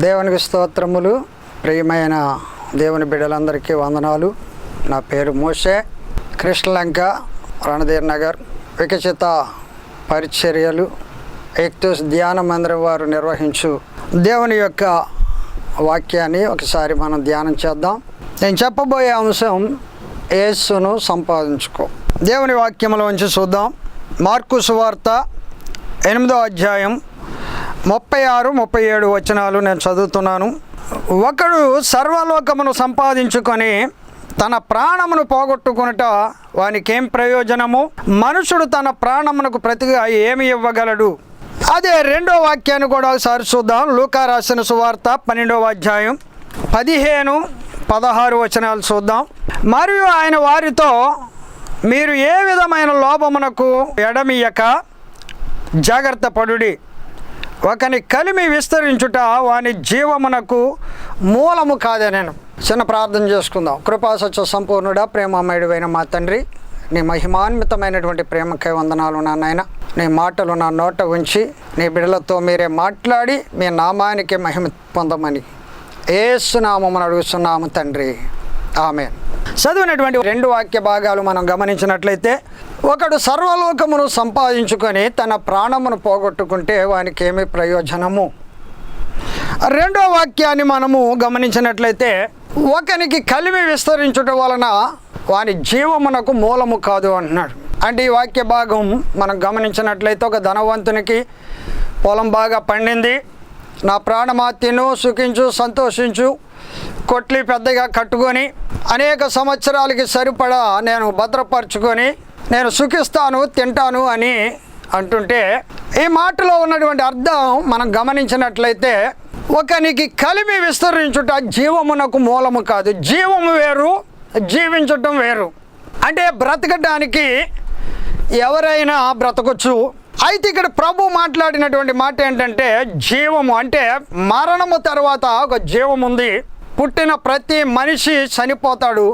దేవునికి స్తోత్రములు. ప్రియమైన దేవుని బిడ్డలందరికీ వందనాలు. నా పేరు మోషే. కృష్ణలంక, రణధీర్ నగర్ వికసిత పరిచర్యలు ఎక్తోస్ ధ్యాన మందిరం వారు నిర్వహించు దేవుని యొక్క వాక్యాన్ని ఒకసారి మనం ధ్యానం చేద్దాం. నేను చెప్పబోయే అంశం యేసును సంపాదించుకో. దేవుని వాక్యంలోంచి చూద్దాం. మార్కు సువార్త 8వ అధ్యాయం 36-37 వచనాలు నేను చదువుతున్నాను. ఒకడు సర్వలోకమును సంపాదించుకొని తన ప్రాణమును పోగొట్టుకొనుట వానికేం ప్రయోజనము? మనుషుడు తన ప్రాణమునకు ప్రతిగా ఏమి ఇవ్వగలడు? అదే రెండో వాక్యాన్ని కూడా ఒకసారి చూద్దాం. లూకా రాసిన సువార్త 12వ అధ్యాయం 15-16 వచనాలు చూద్దాం. మరియు ఆయన వారితో, మీరు ఏ విధమైన లోభమునకు ఎడమియక జాగ్రత్త పడుడి. ఒకని కలిమి విస్తరించుట వాని జీవమునకు మూలము కాదే. నేను చిన్న ప్రార్థన చేసుకుందాం. కృపాసత్య సంపూర్ణుడా, ప్రేమమయుడైన మా తండ్రి, నీ మహిమాన్వితమైనటువంటి ప్రేమకై వందనాలు నాయన. నీ మాటలు నా నోట ఉంచి నీ బిడ్డలతో మీరే మాట్లాడి మీ నామానికి మహిమ పొందమని యేసు నామమున అడుగుతున్నాము తండ్రి, ఆమేన్. చదివినటువంటి రెండు వాక్య భాగాలు మనం గమనించినట్లయితే, ఒకడు సర్వలోకమును సంపాదించుకొని తన ప్రాణమును పోగొట్టుకుంటే వానికి ఏమి ప్రయోజనము? రెండో వాక్యాన్ని మనము గమనించినట్లయితే, ఒకనికి కలిమి విస్తరించుట వలన వాని జీవమునకు మూలము కాదు అంటున్నాడు. అంటే ఈ వాక్య భాగం మనం గమనించినట్లయితే, ఒక ధనవంతునికి పొలం బాగా పండింది, నా ప్రాణమా తిను, సుఖించు, సంతోషించు, కొట్లి పెద్దగా కట్టుకొని అనేక సంవత్సరాలకి సరిపడా నేను భద్రపరచుకొని నేను సుఖిస్తాను, తింటాను అని అంటుంటే, ఈ మాటలో ఉన్నటువంటి అర్థం మనం గమనించినట్లయితే, ఒకనికి కలిమి విస్తరించుట జీవమునకు మూలము కాదు. జీవము వేరు, జీవించటం వేరు. అంటే బ్రతకడానికి ఎవరైనా బ్రతకొచ్చు. అయితే ఇక్కడ ప్రభు మాట్లాడినటువంటి మాట ఏంటంటే, జీవము అంటే మరణము తర్వాత ఒక జీవం ఉంది. పుట్టిన ప్రతి మనిషి చనిపోతాడు.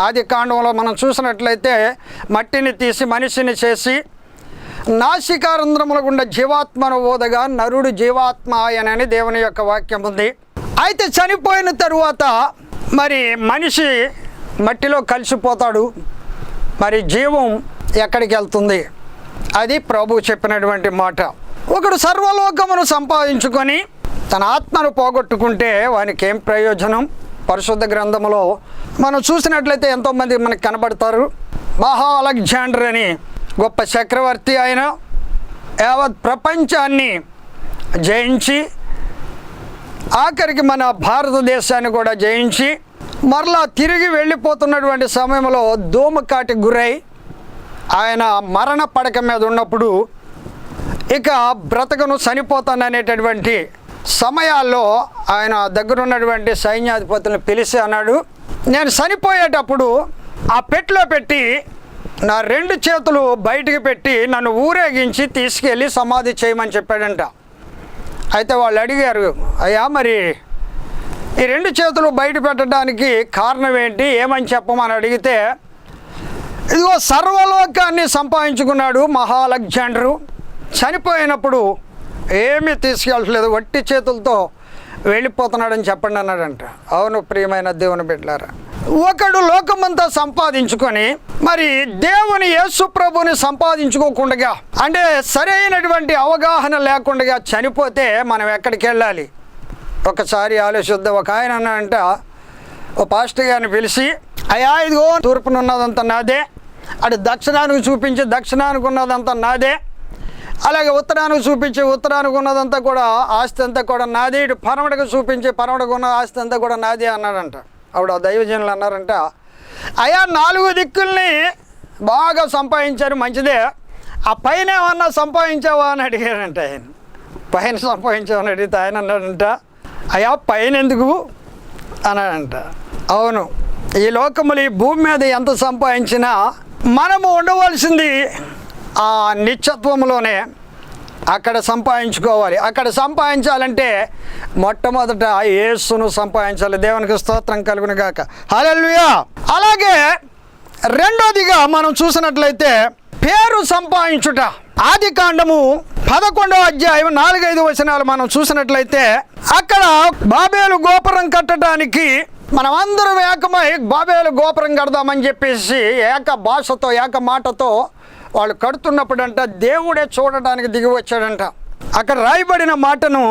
ఆది కాండంలో మనం చూసినట్లయితే, మట్టిని తీసి మనిషిని చేసి నాసికారంధ్రముల గుండా జీవాత్మను ఓదగా నరుడు జీవాత్మ ఆయనని దేవుని యొక్క వాక్యం ఉంది. అయితే చనిపోయిన తరువాత మరి మనిషి మట్టిలో కలిసిపోతాడు. మరి జీవం ఎక్కడికి వెళ్తుంది? అది ప్రభు చెప్పినటువంటి మాట. ఒకడు సర్వలోకమును సంపాదించుకొని తన ఆత్మను పోగొట్టుకుంటే వానికి ఏం ప్రయోజనం? పరిశుద్ధ గ్రంథంలో మనం చూసినట్లయితే ఎంతోమంది మనకు కనబడతారు. మహా అలెగ్జాండర్ అని గొప్ప చక్రవర్తి, ఆయన యావత్ ప్రపంచాన్ని జయించి ఆఖరికి మన భారతదేశాన్ని కూడా జయించి మరలా తిరిగి వెళ్ళిపోతున్నటువంటి సమయంలో దోమకాటి గురై ఆయన మరణ పడక మీద ఉన్నప్పుడు, ఇక బ్రతకను చనిపోతాననేటటువంటి సమయాల్లో ఆయన దగ్గర ఉన్నటువంటి సైన్యాధిపతులను పిలిచి అన్నాడు, నేను చనిపోయేటప్పుడు ఆ పెట్టెలో పెట్టి నా 2 చేతులు బయటికి పెట్టి నన్ను ఊరేగించి తీసుకెళ్ళి సమాధి చేయమని చెప్పాడంట. అయితే వాళ్ళు అడిగారు, అయ్యా మరి ఈ 2 చేతులు బయట పెట్టడానికి కారణం ఏంటి, ఏమని చెప్పమని అడిగితే, ఇదిగో సర్వలోకాన్ని సంపాదించుకున్నాడు మహా అలెగ్జాండరు, చనిపోయినప్పుడు ఏమీ తీసుకెళ్ళట్లేదు, వట్టి చేతులతో వెళ్ళిపోతున్నాడని చెప్పండి అన్నాడంట. అవును ప్రియమైన దేవుని బిడ్డలారా, ఒకడు లోకమంతా సంపాదించుకొని మరి దేవుని యేసు ప్రభుని సంపాదించుకోకుండా, అంటే సరైనటువంటి అవగాహన లేకుండా చనిపోతే మనం ఎక్కడికి వెళ్ళాలి? ఒకసారి ఆలోచిద్దాం. ఒక ఆయన అన్నాడంట, ఓ పాస్టర్ గారిని పిలిచి, అయ్యా ఇదిగో తూర్పున ఉన్నదంతా నాదే, అటు దక్షిణానికి చూపించి దక్షిణానికి ఉన్నదంతా నాదే, అలాగే ఉత్తరానికి చూపించి ఉత్తరానికి ఉన్నదంతా కూడా ఆస్తి అంతా కూడా నాది, ఇటు పరమడకు చూపించి పరమడకు ఉన్న ఆస్తి అంతా కూడా నాది అన్నాడంట. అప్పుడు ఆ దైవజనులు అన్నారంట, అయ్యా 4 దిక్కుల్ని బాగా సంపాదించారు, మంచిదే, ఆ పైన ఏమన్నా సంపాదించావా అని అడిగారంట. ఆయన పైన సంపాదించావని అడిగితే ఆయన అన్నాడంట, అయ్యా పైన ఎందుకు అన్నాడంట. అవును, ఈ లోకములు ఈ భూమి మీద ఎంత సంపాదించినా మనము ఉండవలసింది ఆ నిత్యత్వంలోనే. అక్కడ సంపాదించుకోవాలి. అక్కడ సంపాదించాలంటే మొట్టమొదట యేసును సంపాదించాలి. దేవునికి స్తోత్రం కలుగును గాక. హల్లెలూయా. అలాగే రెండోదిగా మనం చూసినట్లయితే పేరు సంపాదించుట. ఆదికాండము 11వ అధ్యాయం 4-5 వచనాలు మనం చూసినట్లయితే అక్కడ బాబేలు గోపురం కట్టడానికి మనమందరం ఏకమై బాబేలు గోపురం కడదామని చెప్పేసి ఏక భాషతో ఏక మాటతో వాళ్ళు కడుతున్నప్పుడంట దేవుడే చూడడానికి దిగి వచ్చాడంట. అక్కడ రాయబడిన మాటను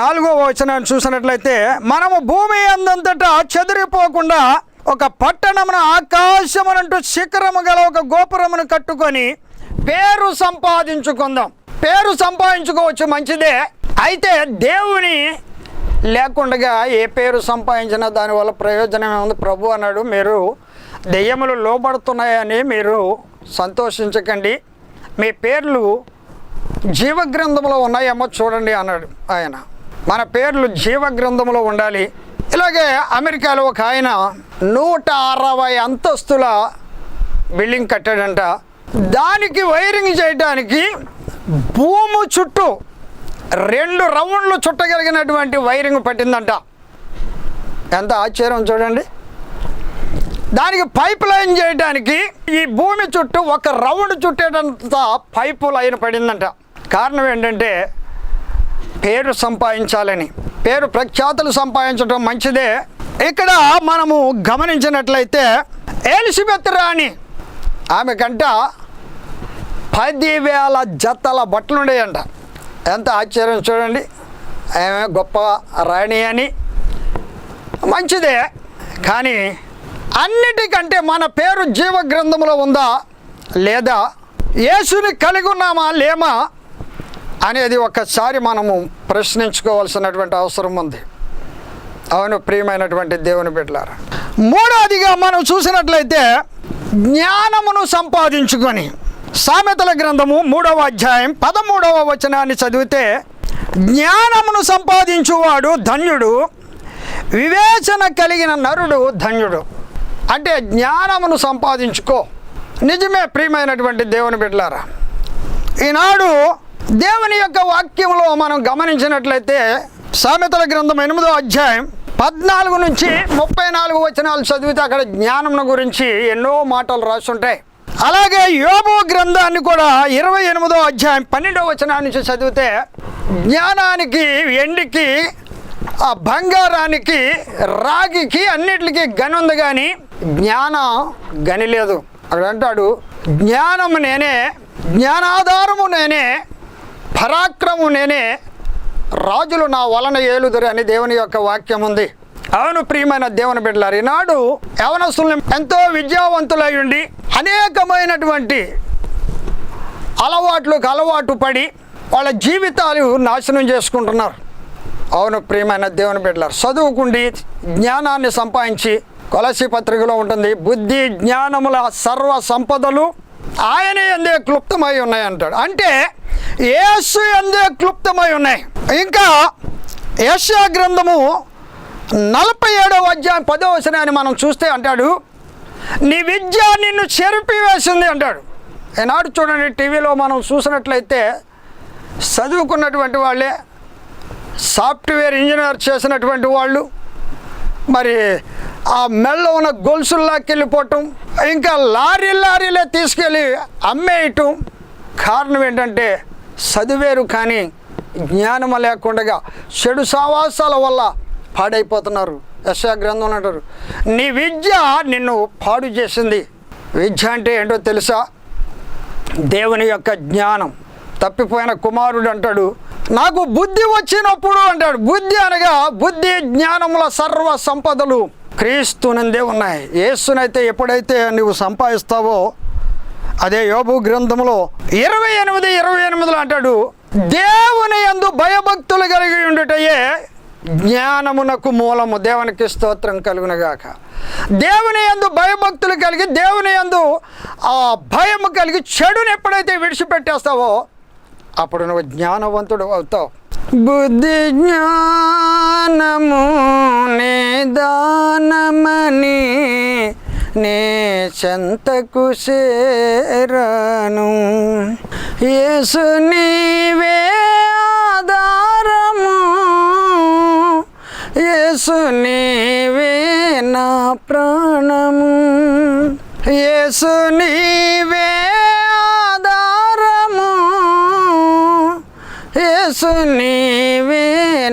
4వ వచనాన్ని చూసినట్లయితే మనము భూమి అందంతటా చెదిరిపోకుండా ఒక పట్టణమును ఆకాశమునంటూ శిఖరము గల ఒక గోపురమును కట్టుకొని పేరు సంపాదించుకుందాం. పేరు సంపాదించుకోవచ్చు, మంచిదే. అయితే దేవుని లేకుండా ఏ పేరు సంపాదించినా దానివల్ల ప్రయోజనం ఏముంది? ప్రభు అన్నాడు, మీరు దెయ్యములు లోబడుతున్నాయని మీరు సంతోషించకండి, మీ పేర్లు జీవగ్రంథంలో ఉన్నాయేమో చూడండి అన్నాడు ఆయన. మన పేర్లు జీవగ్రంథంలో ఉండాలి. ఇలాగే అమెరికాలో ఒక ఆయన 160 అంతస్తుల బిల్డింగ్ కట్టాడంట. దానికి వైరింగ్ చేయడానికి భూమి చుట్టూ 2 రౌండ్లు చుట్టగలిగినటువంటి వైరింగ్ పట్టిందంట. ఎంత ఆశ్చర్యం చూడండి. దానికి పైప్ లైన్ చేయడానికి ఈ భూమి చుట్టూ 1 రౌండ్ చుట్టేటంత పైపు లైన్ పడిందంట. కారణం ఏంటంటే పేరు సంపాదించాలని, పేరు ప్రఖ్యాతులు సంపాదించడం మంచిదే. ఇక్కడ మనము గమనించినట్లయితే ఎలిజబెత్ రాణి, ఆమె కంట 10,000 జతల బట్టలు ఉండేయంట. ఎంత ఆశ్చర్యం చూడండి. ఆమె గొప్ప రాణి అని, మంచిదే. కానీ అన్నిటికంటే మన పేరు జీవ గ్రంథంలో ఉందా లేదా, యేసుని కలిగి ఉన్నామా లేమా అనేది ఒక్కసారి మనము ప్రశ్నించుకోవాల్సినటువంటి అవసరం ఉంది. అవును ప్రియమైనటువంటి దేవుని బిడ్డలారా, మూడవదిగా మనం చూసినట్లయితే జ్ఞానమును సంపాదించుకొని, సామెతల గ్రంథము 3వ అధ్యాయం 13వ వచనాన్ని చదివితే, జ్ఞానమును సంపాదించువాడు ధన్యుడు, వివేచన కలిగిన నరుడు ధన్యుడు. అంటే జ్ఞానమును సంపాదించుకో. నిజమే ప్రియమైనటువంటి దేవుని బిడ్డలారా, ఈనాడు దేవుని యొక్క వాక్యంలో మనం గమనించినట్లయితే సామెతల గ్రంథం 8వ అధ్యాయం 14 నుంచి 34 వచనాలు చదివితే అక్కడ జ్ఞానం గురించి ఎన్నో మాటలు రాసి ఉంటాయి. అలాగే యోబు గ్రంథాన్ని కూడా 28వ అధ్యాయం 12వ వచనం నుంచి చదివితే జ్ఞానానికి, వెండికి, ఆ బంగారానికి, రాగికి అన్నిటికీ గని ఉంది, కానీ జ్ఞానం గని లేదు. అక్కడ అంటాడు, జ్ఞానము నేనే, జ్ఞానాధారము నేనే, పరాక్రమము నేనే, రాజులు నా వలన ఏలుదురు అని దేవుని యొక్క వాక్యం ఉంది. అవును ప్రియమైన దేవుని బిడ్డలారు, ఈనాడు యవనస్తులను ఎంతో విద్యావంతులై ఉండి అనేకమైనటువంటి అలవాటు పడి వాళ్ళ జీవితాలు నాశనం చేసుకుంటున్నారు. అవును ప్రియమైన దేవుని బిడ్డలారు, చదువుకుండి జ్ఞానాన్ని సంపాదించి, కొలసి పత్రికలో ఉంటుంది, బుద్ధి జ్ఞానముల సర్వ సంపదలు ఆయన యందే క్లుప్తమై ఉన్నాయి అంటాడు. అంటే యేసు యందే క్లుప్తమై ఉన్నాయి. ఇంకా యెషయా గ్రంథము 47వ అధ్యాయం 10వ వచనాన్ని మనం చూస్తే అంటాడు, నీ విద్య నిన్ను చెరిపివేసింది అంటాడు. ఈనాడు చూడండి, టీవీలో మనం చూసినట్లయితే చదువుకున్నటువంటి వాళ్ళే, సాఫ్ట్వేర్ ఇంజనీర్ చేసినటువంటి వాళ్ళు మరి ఆ మెళ్ళ ఉన్న గొలుసుల్లాకి వెళ్ళిపోవటం, ఇంకా లారీలే తీసుకెళ్ళి అమ్మేయటం. కారణం ఏంటంటే చదివేరు కానీ జ్ఞానము లేకుండా చెడు సావాసాల వల్ల పాడైపోతున్నారు. యెషయా గ్రంథం అంటారు, నీ విద్య నిన్ను పాడు చేసింది. విద్య అంటే ఏంటో తెలుసా? దేవుని యొక్క జ్ఞానం. తప్పిపోయిన కుమారుడు అంటాడు, నాకు బుద్ధి వచ్చినప్పుడు అంటాడు. బుద్ధి అనగా బుద్ధి జ్ఞానముల సర్వ సంపదలు క్రీస్తునందే ఉన్నాయి. యేసునైతే ఎప్పుడైతే నువ్వు సంపాదిస్తావో, అదే యోబు గ్రంథంలో 28:28 అంటాడు, దేవుని యందు భయభక్తులు కలిగి ఉండుటయే జ్ఞానమునకు మూలము. దేవునికి స్తోత్రం కలుగునగాక. దేవుని యందు భయభక్తులు కలిగి, దేవుని యందు ఆ భయము కలిగి చెడుని ఎప్పుడైతే విడిచిపెట్టేస్తావో అప్పుడు నువ్వు జ్ఞానవంతుడు అవుతావు. బుద్ధి జ్ఞానము నిదానమని నే చెంతకు చేరను, యేసు నీవే ఆధారము, యేసు నీవే నా ప్రాణము, యేసు నీవే ఆధారము, యేసు నీవే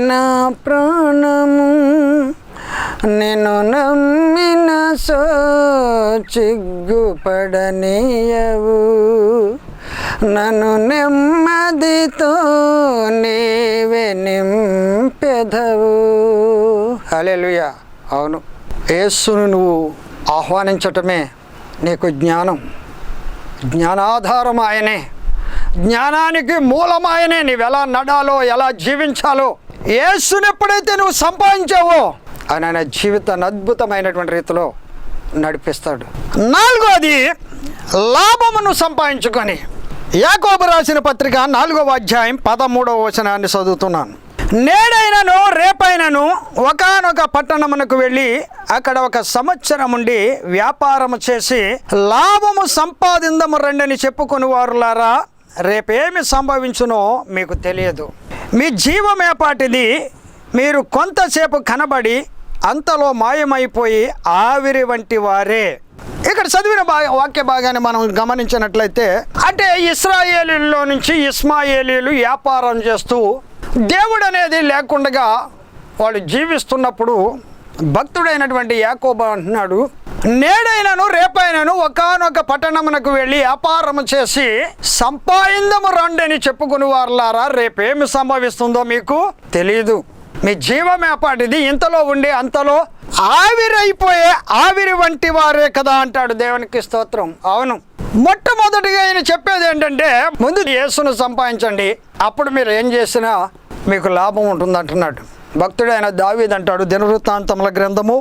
నా ప్రాణము, నిన్ను నమ్మిన చిగ్గుపడనీయవు, నన్ను నెమ్మదితో నీవే నింపెదవు. హల్లెలూయా. అవును, యేసును నువ్వు ఆహ్వానించటమే నీకు జ్ఞానం. జ్ఞానాధారం ఆయనే, జ్ఞానానికి మూలం ఆయనే. నీవెలా నడాలో, ఎలా జీవించాలో యేసుని ఎప్పుడైతే నువ్వు సంపాదించావో ఆయన జీవితాన్ని అద్భుతమైనటువంటి రీతిలో నడిపిస్తాడు. నాలుగోది, లాభమును సంపాదించుకొని. యాకోబు రాసిన పత్రిక 4వ అధ్యాయం 13వ వచనాన్ని చదువుతున్నాను. నేడైనను రేపైనను ఒకానొక పట్టణమునకు వెళ్ళి అక్కడ 1 సంవత్సరం ఉండి వ్యాపారము చేసి లాభము సంపాదిందము రండని చెప్పుకొని వారులారా, రేపేమి సంభవించునో మీకు తెలియదు. మీ జీవమేపాటిది, మీరు కొంతసేపు కనబడి అంతలో మాయమైపోయి ఆవిరి వంటి వారే. ఇక్కడ చదివిన వాక్య భాగాన్ని మనం గమనించినట్లయితే, అంటే ఇశ్రాయేలీలో నుంచి ఇస్మాయేలీలు వ్యాపారం చేస్తూ దేవుడు అనేది లేకుండా వాళ్ళు జీవిస్తున్నప్పుడు భక్తుడైనటువంటి యాకోబు అంటున్నాడు, నేడైనను రేపైనను ఒకానొక పట్టణమునకు వెళ్ళి వ్యాపారము చేసి సంపాదిందము రండని చెప్పుకుని వారులారా, రేపేమి సంభవిస్తుందో మీకు తెలియదు. మీ జీవమేపాటిది, ఇంతలో ఉండి అంతలో ఆవిరైపోయే ఆవిరి వంటి వారే కదా అంటాడు. దేవునికి స్తోత్రం. అవును, మొట్టమొదటిగా ఆయన చెప్పేది ఏంటంటే, ముందు యేసును సంపాదించండి, అప్పుడు మీరు ఏం చేసినా మీకు లాభం ఉంటుంది అంటున్నాడు. భక్తుడైన దావీదు అంటాడు దినవృత్తాంతముల గ్రంథము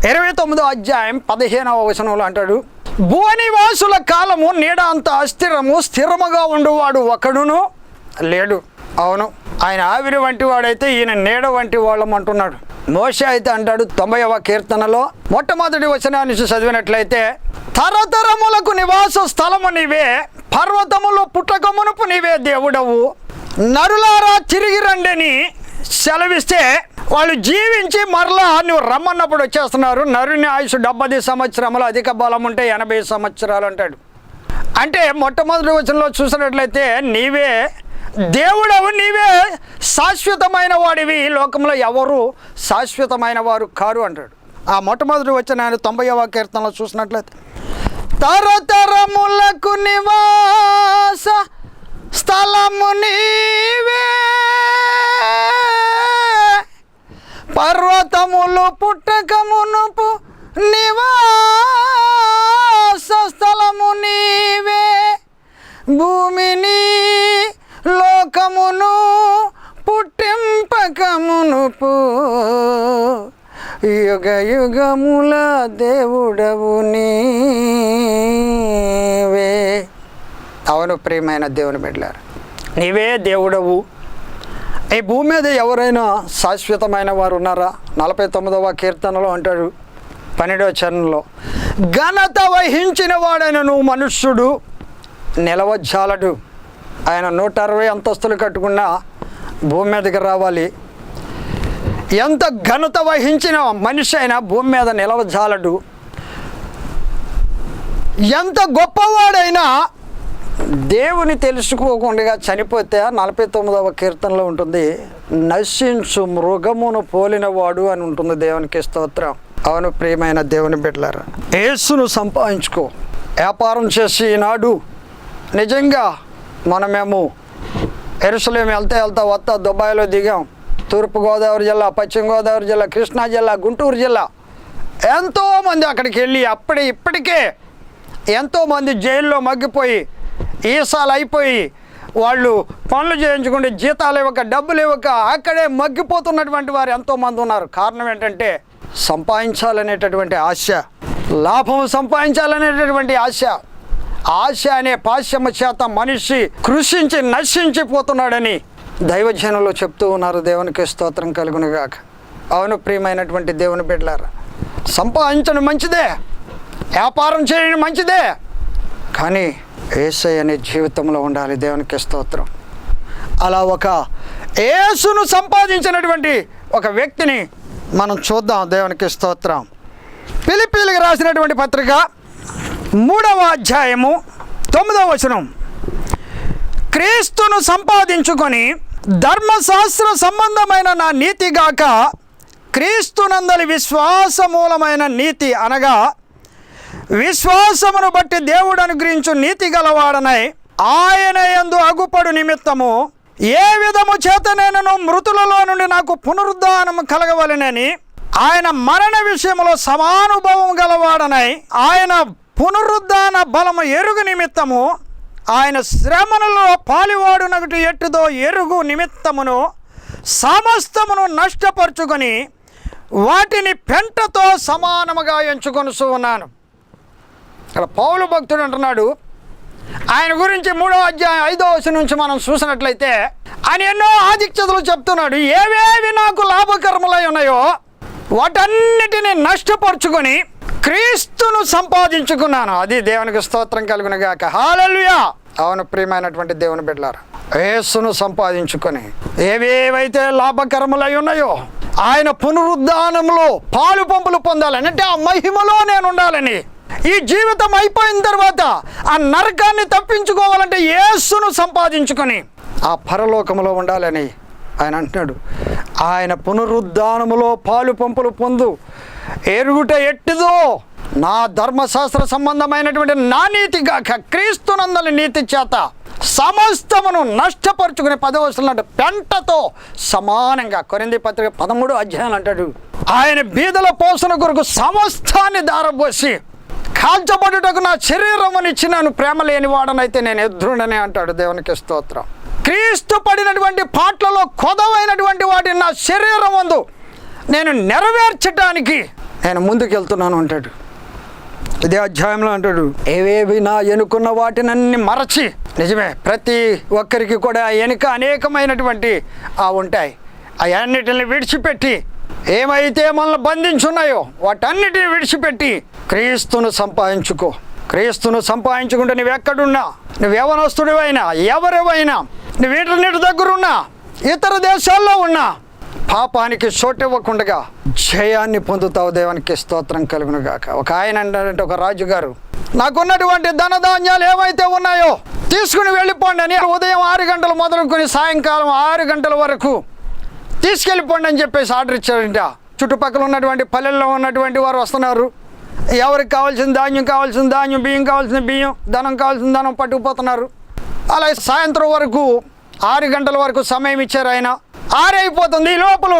29వ అధ్యాయం 15వ వచనంలో అంటాడు, భువనివాసుల కాలము నీడ అంత అస్థిరము, స్థిరముగా ఉండువాడు ఒకడును లేడు. అవును, ఆయన ఆవిరి వంటి వాడైతే ఈయన నీడ వంటి వాళ్ళం అంటున్నాడు. మోషే అయితే అంటాడు 90వ కీర్తనలో మొట్టమొదటి వచనాన్ని చదివినట్లయితే, తరతరములకు నివాస స్థలము నీవే, పర్వతములు పుట్టకమునుపు నీవే దేవుడవు, నరులారా తిరిగి రండిని సెలవిస్తే వాళ్ళు జీవించి మరలా నువ్వు రమ్మన్నప్పుడు వచ్చేస్తున్నారు. నరుని ఆయుష్ 70 సంవత్సరములు, అధిక బలం ఉంటే 80 సంవత్సరాలు అంటాడు. అంటే మొట్టమొదటి వచనంలో చూసినట్లయితే నీవే దేవుడవు, నీవే శాశ్వతమైన వాడివి, లోకంలో ఎవరు శాశ్వతమైన వారు కారు అంటాడు. ఆ మొట్టమొదటి వచనాన్ని 90వ కీర్తనలో చూసినట్లయితే, తరతరములకు నివాస స్థలము నీవే, పర్వతములు పుట్టకమునుపు నివాస స్థలము నీవే, భూమిని లోకమును పుట్టింపకమునుపు యుగ యుగముల దేవుడవు నీవే. అవును ప్రియమైన దేవుని బిడ్డలారా, నీవే దేవుడవు. ఈ భూమి మీద ఎవరైనా శాశ్వతమైన వారు ఉన్నారా? 49వ కీర్తనలో అంటాడు 12వ చరణంలో, ఘనత వహించిన వాడైన నువ్వు మనుష్యుడు నిలవజాలడు. ఆయన 160 అంతస్తులు కట్టుకున్న భూమి మీదకి రావాలి. ఎంత ఘనత వహించిన మనిషి అయినా భూమి మీద నిలవజాలడు. ఎంత గొప్పవాడైనా దేవుని తెలుసుకోకుండా చనిపోతే 49వ కీర్తనలో ఉంటుంది, నశించు మృగమును పోలినవాడు అని ఉంటుంది. దేవునికి స్తోత్రం. అవును ప్రియమైన దేవుని బిడ్డలారా, యేసును సంపాదించుకో. వ్యాపారం చేసి ఈనాడు నిజంగా మనమేమో యెరూషలేము వెళ్తా వస్తా దుబాయ్లో దిగాం. తూర్పుగోదావరి జిల్లా, పశ్చిమ గోదావరి జిల్లా, కృష్ణా జిల్లా, గుంటూరు జిల్లా, ఎంతోమంది అక్కడికి వెళ్ళి ఇప్పటికే ఎంతోమంది జైల్లో మగ్గిపోయి ఈసాలు అయిపోయి వాళ్ళు పనులు చేయించుకుంటే జీతాలు ఇవ్వక, డబ్బులు ఇవ్వక అక్కడే మగ్గిపోతున్నటువంటి వారు ఎంతోమంది ఉన్నారు. కారణం ఏంటంటే సంపాదించాలనేటటువంటి ఆశ, లాభం సంపాదించాలనేటటువంటి ఆశ. ఆశ అనే పాశ్యమ చేత మనిషి కృషించి నశించిపోతున్నాడని దైవజనులు చెప్తూ ఉన్నారు. దేవునికి స్తోత్రం కలుగునుగాక. అవును ప్రియమైనటువంటి దేవుని బిడ్డలారా, సంపాదించడం మంచిదే, వ్యాపారం చేయడం మంచిదే, కానీ యేసయ్య అనే జీవితంలో ఉండాలి. దేవునికి స్తోత్రం. అలా ఒక యేసును సంపాదించినటువంటి ఒక వ్యక్తిని మనం చూద్దాం. దేవునికి స్తోత్రం. ఫిలిప్పీయులకు రాసినటువంటి పత్రిక 3వ అధ్యాయము 9వ వచనం, క్రీస్తును సంపాదించుకొని ధర్మశాస్త్ర సంబంధమైన నా నీతిగాక క్రీస్తునందలి విశ్వాసమూలమైన నీతి అనగా విశ్వాసమును బట్టి దేవుడు అనుగ్రహించు నీతి గలవాడనై ఆయన యందు అగుపడు నిమిత్తము ఏ విధము చేతనైనను మృతులలో నుండి నాకు పునరుద్ధానము కలగవలెనని ఆయన మరణ విషయంలో సమానుభవం గలవాడనై ఆయన పునరుద్ధాన బలము ఎరుగు నిమిత్తము ఆయన శ్రమలలో పాలివాడునగటు ఎట్టుదో ఎరుగు నిమిత్తమును సమస్తమును నష్టపరుచుకొని వాటిని పెంటతో సమానముగా ఎంచుకొనుచూ ఉన్నాను. ఇక్కడ పౌలు భక్తుడు అంటున్నాడు, ఆయన గురించి 3వ అధ్యాయం 5వ వచనం నుంచి మనం చూసినట్లయితే ఆయన ఎన్నో ఆధిక్యతలు చెప్తున్నాడు. ఏవేవి నాకు లాభకరములై ఉన్నాయో వాటన్నిటిని నష్టపరుచుకొని క్రీస్తును సంపాదించుకున్నాను. అది దేవునికి స్తోత్రం కలుగును గాక. హల్లెలూయా. అవును ప్రియమైనటువంటి దేవుని బిడ్డలారా, యేసును సంపాదించుకొని ఏవేవైతే లాభకరములై ఉన్నాయో ఆయన పునరుద్ధానంలో పాలు పంపులు పొందాలని, అంటే ఆ మహిమలో నేను ఉండాలని, ఈ జీవితం అయిపోయిన తర్వాత ఆ నరకాన్ని తప్పించుకోవాలంటే యేసును సంపాదించుకొని ఆ పరలోకములో ఉండాలని ఆయన అంటున్నాడు. ఆయన పునరుద్ధానములో పాలు పంపులు పొందు ఎరుగుట ఎట్టిదో నా ధర్మశాస్త్ర సంబంధమైనటువంటి నా నీతిగాక క్రీస్తునందలి నీతి చేత సమస్తమును నష్టపరుచుకునే 10వ వచనం అంటే పెంటతో సమానంగా. కొరింథీ పత్రిక 13వ అధ్యాయం అంటాడు, ఆయన బీదల పోషణ కొరకు సమస్తాన్ని దారబోసి కాల్చబడుటకు నా శరీరమునిచ్చినాను, ప్రేమ లేని వాడనైతే నేను ఎద్రుడనే అంటాడు. దేవునికి స్తోత్రం. క్రీస్తు పడినటువంటి పాటలలో కొదవైనటువంటి వాటిని నా శరీరం ముందు నేను నెరవేర్చడానికి నేను ముందుకెళ్తున్నాను అంటాడు. ఇదే అధ్యాయంలో అంటాడు, ఏవేవి నా ఎనుకున్న వాటినన్ని మరచి. నిజమే, ప్రతి ఒక్కరికి కూడా వెనుక అనేకమైనటువంటి ఉంటాయి. అవన్నిటిని విడిచిపెట్టి ఏమైతే మనల్ని బంధించున్నాయో వాటన్నిటిని విడిచిపెట్టి క్రీస్తును సంపాదించుకో. క్రీస్తును సంపాదించుకుంటే నువ్వు ఎక్కడున్నా, నువ్వు యవనస్తుడివైనా ఎవరివైనా, నువ్వు ఇంటర్నెట్ దగ్గరున్నా ఇతర దేశాల్లో ఉన్నా పాపానికి చోటివ్వకుండా జయాన్ని పొందుతావు. దేవునికి స్తోత్రం కలుగును గాక. ఒక ఆయన అంటే ఒక రాజుగారు, నాకున్నటువంటి ధనధాన్యాలు ఏమైతే ఉన్నాయో తీసుకుని వెళ్ళిపోండి అని ఉదయం 6 గంటలు మొదలుకొని సాయంకాలం 6 గంటల వరకు తీసుకెళ్ళిపోండి అని చెప్పేసి ఆర్డర్ ఇచ్చారంట. చుట్టుపక్కల ఉన్నటువంటి పల్లెల్లో ఉన్నటువంటి వారు వస్తున్నారు. ఎవరికి కావాల్సిన ధాన్యం కావాల్సిన ధాన్యం, బియ్యం కావాల్సిన బియ్యం, ధనం కావాల్సిన ధనం పట్టుకుపోతున్నారు. అలా సాయంత్రం వరకు 6 గంటల వరకు సమయం ఇచ్చారు. ఆయన 6 అయిపోతుంది. ఈ లోపల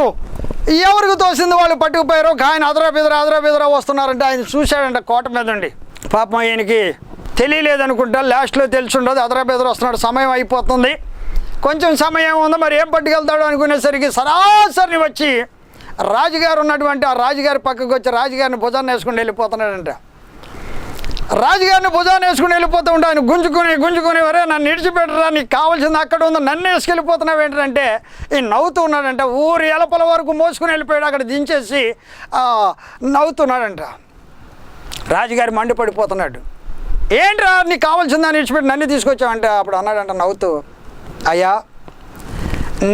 ఎవరికి తోసింది వాళ్ళు పట్టుకుపోయారు. ఆయన అదరా వస్తున్నారంటే ఆయన చూశాడంట కోట మీద ఉండి. పాపం ఆయనకి తెలియలేదనుకుంటా, లాస్ట్లో తెలిసి ఉండదు. అదరా వస్తున్నాడు, సమయం అయిపోతుంది, కొంచెం సమయం ఉంది, మరి ఏం పట్టుకెళ్తాడు అనుకునేసరికి సరాసరి వచ్చి రాజుగారు ఉన్నటువంటి ఆ రాజుగారి పక్కకు వచ్చి రాజుగారిని భుజాన్ని వేసుకుని వెళ్ళిపోతున్నాడంట. రాజుగారిని భుజాన్ని వేసుకుని వెళ్ళిపోతూ ఉంటే ఆయన గుంజుకుని వరే నన్ను విడిచిపెట్టరా, నీకు కావాల్సింది అక్కడ ఉంది, నన్ను వేసుకెళ్ళిపోతున్నావు ఏంటంటే ఈ నవ్వుతూ ఉన్నాడంట. ఊరి ఎలపల వరకు మోసుకుని వెళ్ళిపోయాడు, అక్కడ దించేసి నవ్వుతున్నాడంట. రాజుగారి మండిపడిపోతున్నాడు, ఏంట్రా నీకు కావాల్సిందని విడిచిపెట్టి నన్ను తీసుకొచ్చావంటే అప్పుడు అన్నాడంట నవ్వుతూ, అయ్యా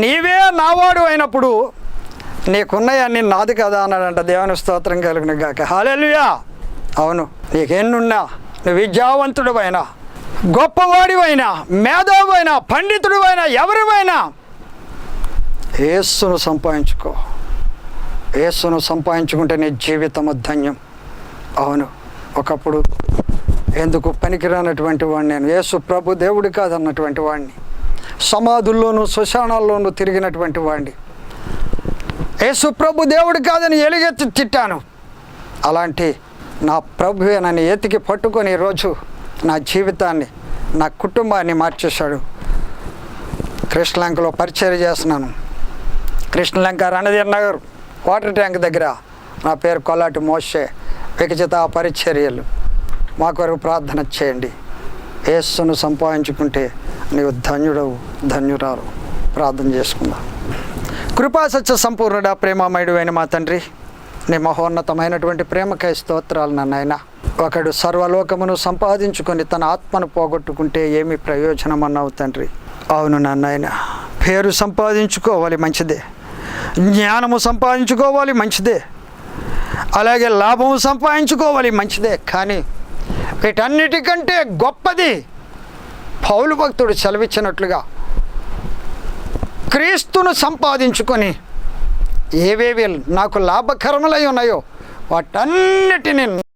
నీవే నావాడు అయినప్పుడు నీకున్నాయన్నీ నాది కదా అన్నాడంట. దేవుని స్తోత్రం కలుగును గాక. హల్లెలూయా. అవును, నీకెన్నున్నా, నువ్వు విద్యావంతుడివైనా, గొప్పవాడివైనా, మేధావైనా, పండితుడివైనా, ఎవరివైనా యేసును సంపాదించుకో. యేసును సంపాదించుకుంటే నీ జీవితము ధన్యం. అవును, ఒకప్పుడు ఎందుకు పనికిరానటువంటి వాడిని నేను, యేసు ప్రభు దేవుడు కాదన్నటువంటి వాడిని, సమాధుల్లోనూ శ్మశానాల్లోనూ తిరిగినటువంటి వాడిని, యేసు ప్రభు దేవుడు కాదని ఎలుగెత్తి తిట్టాను. అలాంటి నా ప్రభువే నన్ను ఎతికి పట్టుకొని ఈరోజు నా జీవితాన్ని, నా కుటుంబాన్ని మార్చేశాడు. కృష్ణలంకలో పరిచర్య చేస్తున్నాను. కృష్ణలంక రణధీర్ నగర్ వాటర్ ట్యాంక్ దగ్గర నా పేరు కొల్లాటి మోషే. వికచిత పరిచర్యలు మా కొరకు ప్రార్థన చేయండి. యేసును సంపాదించుకుంటే నీవు ధన్యుడవు, ధన్యురాలు. ప్రార్థన చేసుకుందాం. కృపాసత్య సంపూర్ణుడా, ప్రేమమయుడు అయిన మా తండ్రి, నీ మహోన్నతమైనటువంటి ప్రేమకై స్తోత్రాలు. నాయన, ఒకడు సర్వలోకమును సంపాదించుకొని తన ఆత్మను పోగొట్టుకుంటే ఏమి ప్రయోజనం అన్నావు తండ్రి. అవును నాయన, పేరు సంపాదించుకోవాలి మంచిదే, జ్ఞానము సంపాదించుకోవాలి మంచిదే, అలాగే లాభము సంపాదించుకోవాలి మంచిదే, కానీ వీటన్నిటికంటే గొప్పది పౌలు భక్తుడు సెలవిచ్చినట్లుగా క్రీస్తును సంపాదించుకొని ఏవేవి నాకు లాభకరములై ఉన్నాయో వాటన్నిటిని